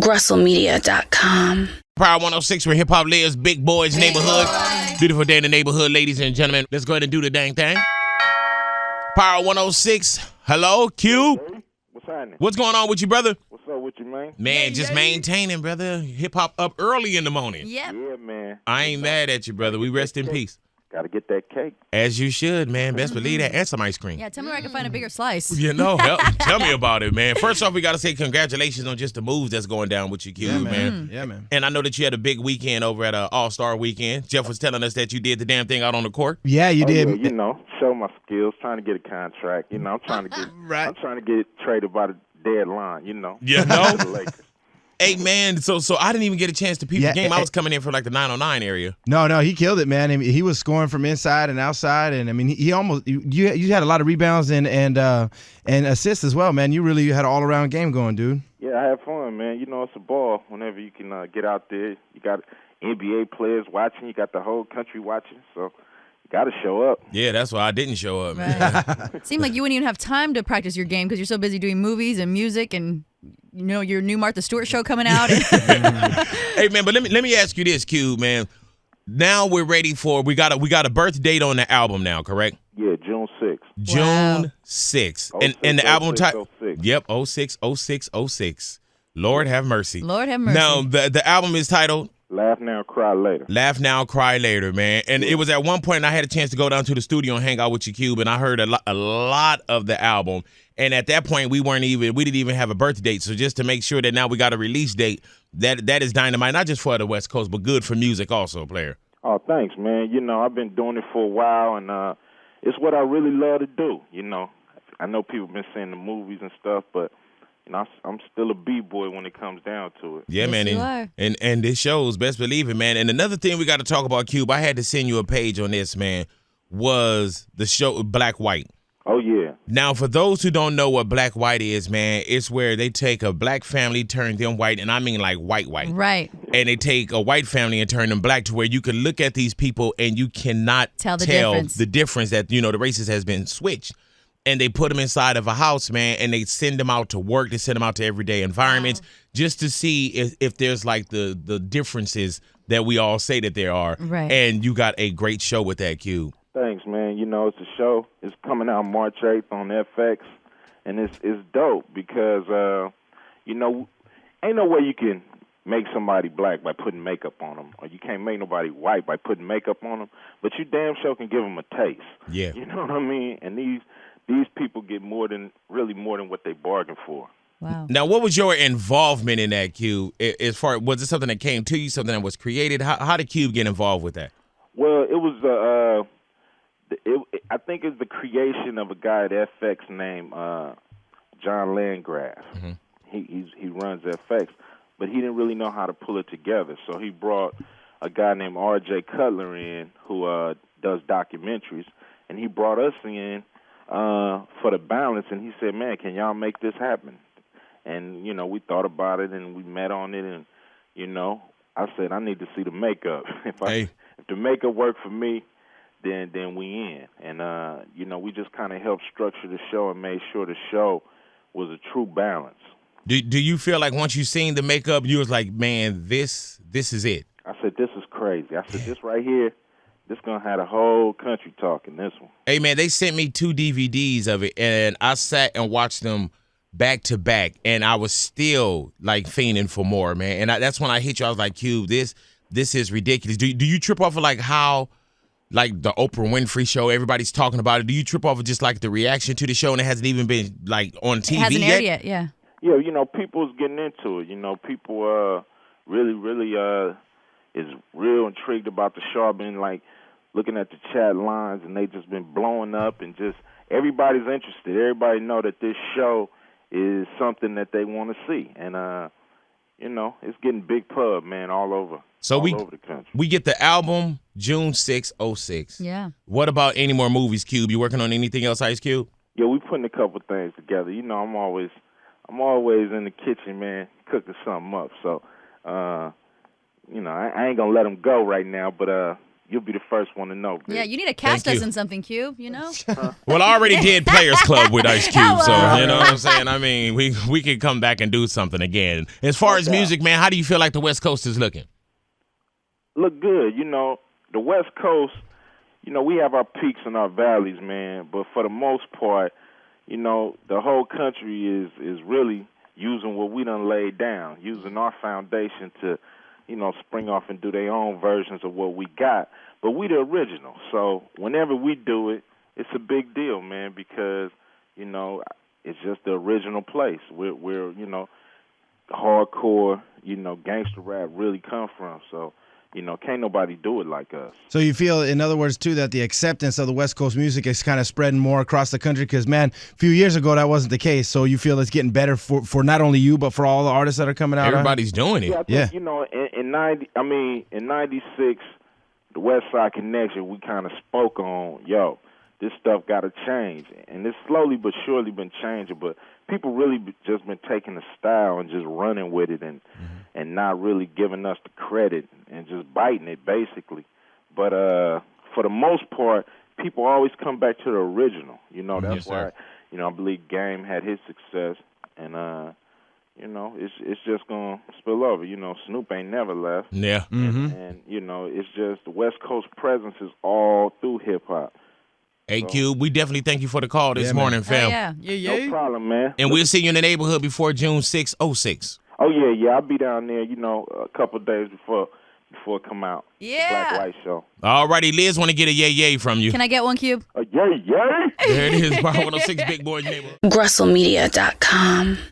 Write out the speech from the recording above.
GrussellMedia.com. Power 106, where hip hop lives, Big Boys neighborhood. Beautiful day in the neighborhood, ladies and gentlemen. Let's go ahead and do the dang thing. Power 106. Hello, Cube. Hey, what's happening? What's going on with you, brother? What's up with you, man? Man, just maintaining, brother. Hip hop up early in the morning. Yep. Yeah, man. I ain't mad at you, brother. We rest in peace. Gotta get that cake. As you should, man. Best believe that. And some ice cream. Yeah, tell me where I can find a bigger slice. You know, tell me about it, man. First off, we got to say congratulations on just the moves that's going down with you, Cube, man. Yeah, man. And I know that you had a big weekend over at All-Star Weekend. Jeff was telling us that you did the damn thing out on the court. Yeah, you did. Yeah, you know, show my skills, trying to get a contract. You know, I'm trying to get Right. I'm trying to get traded by the deadline, you know. You know? To the Lakers. Hey, man, so I didn't even get a chance to peep the game. I was coming in from like the 909 area. No, he killed it, man. I mean, he was scoring from inside and outside, and I mean, he almost you had a lot of rebounds and assists as well, man. You really had an all around game going, dude. Yeah, I have fun, man. You know, it's a ball whenever you can get out there. You got NBA players watching. You got the whole country watching. So you got to show up. Yeah, that's why I didn't show up, man. Seemed like you wouldn't even have time to practice your game because you're so busy doing movies and music and, you know, your new Martha Stewart show coming out. Hey, man, but let me ask you this, Cube, man. Now we're ready for we got a birth date on the album now, correct? Yeah, June 6th. June 6th. And the album title. 06. Yep, 06, 06, 06. Lord have mercy. Lord have mercy. Now the album is titled Laugh Now, Cry Later. Laugh Now, Cry Later, man. And it was at one point I had a chance to go down to the studio and hang out with you, Cube, and I heard a lot of the album. And at that point, we didn't even have a birth date. So just to make sure that now we got a release date, that is dynamite, not just for the West Coast, but good for music also, player. Oh, thanks, man. You know, I've been doing it for a while, and it's what I really love to do. You know, I know people been seeing the movies and stuff, but you know, I'm still a B-boy when it comes down to it. Yeah, Yes, man. you are. And this shows, best believe it, man. And another thing we got to talk about, Cube, I had to send you a page on this, man, was the show Black White. Oh, yeah. Now, for those who don't know what Black White is, man, it's where they take a black family, turn them white, and I mean like white. Right. And they take a white family and turn them black to where you can look at these people and you cannot Tell the difference that, you know, the races has been switched. And they put them inside of a house, man, and they send them out to work. They send them out to everyday environments just to see if there's like the differences that we all say that there are. Right. And you got a great show with that, Cube. Thanks, man. You know, it's a show. It's coming out March 8th on FX, and it's dope because, you know, ain't no way you can make somebody black by putting makeup on them, or you can't make nobody white by putting makeup on them, but you damn sure can give them a taste. Yeah. You know what I mean? And these people get more than what they bargained for. Wow. Now, what was your involvement in that, Cube? As far was it something that came to you, something that was created? How did Cube get involved with that? Well, it was I think it's the creation of a guy at FX named John Landgraf. Mm-hmm. He runs FX, but he didn't really know how to pull it together. So he brought a guy named R.J. Cutler in who does documentaries, and he brought us in for the balance, and he said, man, can y'all make this happen? And, you know, we thought about it, and we met on it, and, you know, I said, I need to see the makeup. If the makeup worked for me, then we in. And, you know, we just kind of helped structure the show and made sure the show was a true balance. Do you feel like once you seen the makeup, you was like, man, this is it? I said, this is crazy. I said, this right here, this going to have the whole country talking, this one. Hey, man, they sent me 2 DVDs of it, and I sat and watched them back to back, and I was still, like, fiending for more, man. And that's when I hit you. I was like, Cube, this is ridiculous. Do you trip off of, like, how, like, the Oprah Winfrey show, everybody's talking about it? Do you trip off of just, like, the reaction to the show, and it hasn't even been, like, on TV It hasn't yet? aired yet, yeah. Yeah, you know, people's getting into it. You know, people really is real intrigued about the show. I've been, like, looking at the chat lines, and they just been blowing up, and just everybody's interested. Everybody know that this show is something that they want to see. And, you know, it's getting big pub, man, all over over the country. We get the album June 6, 06. Yeah. What about any more movies, Cube? You working on anything else, Ice Cube? Yeah, we putting a couple things together. You know, I'm always in the kitchen, man, cooking something up. So, you know, I ain't going to let them go right now, but you'll be the first one to know. Big. Yeah, you need to cast Thank us you. in something, Q. You know. Well, I already did Players Club with Ice Cube, so Hello. you know what I'm saying. I mean, we could come back and do something again. As far as music, man, how do you feel like the West Coast is looking? Look good. You know, the West Coast, you know, we have our peaks and our valleys, man. But for the most part, you know, the whole country is really using what we done laid down, using our foundation to, you know, spring off and do their own versions of what we got. But we the original. So whenever we do it, it's a big deal, man, because, you know, it's just the original place. We're you know, hardcore, you know, gangster rap really come from. So, you know, can't nobody do it like us. So you feel, in other words, too, that the acceptance of the West Coast music is kind of spreading more across the country? Because, man, a few years ago that wasn't the case. So you feel it's getting better for not only you, but for all the artists that are coming out? Everybody's doing it. Yeah, I think, you know, in '96, the West Side Connection, we kind of spoke on, yo, this stuff got to change. And it's slowly but surely been changing, but people really just been taking the style and just running with it and not really giving us the credit and just biting it, basically. But for the most part, people always come back to the original. You know, that's Yes, sir. why, you know, I believe Game had his success. And, you know, it's just going to spill over. You know, Snoop ain't never left. Yeah. And, you know, it's just the West Coast presence is all through hip-hop. Hey, Cube, we definitely thank you for the call this Yeah, man. morning, fam. Yeah. No problem, man. And we'll see you in the neighborhood before June 6, 06. Oh, yeah, I'll be down there, you know, a couple of days before it come out. Yeah. Black White Show. All righty, Liz want to get a yay from you. Can I get one, Cube? Yay! There it is, Bar 106 Big Boy Neighborhood. GrussellMedia.com.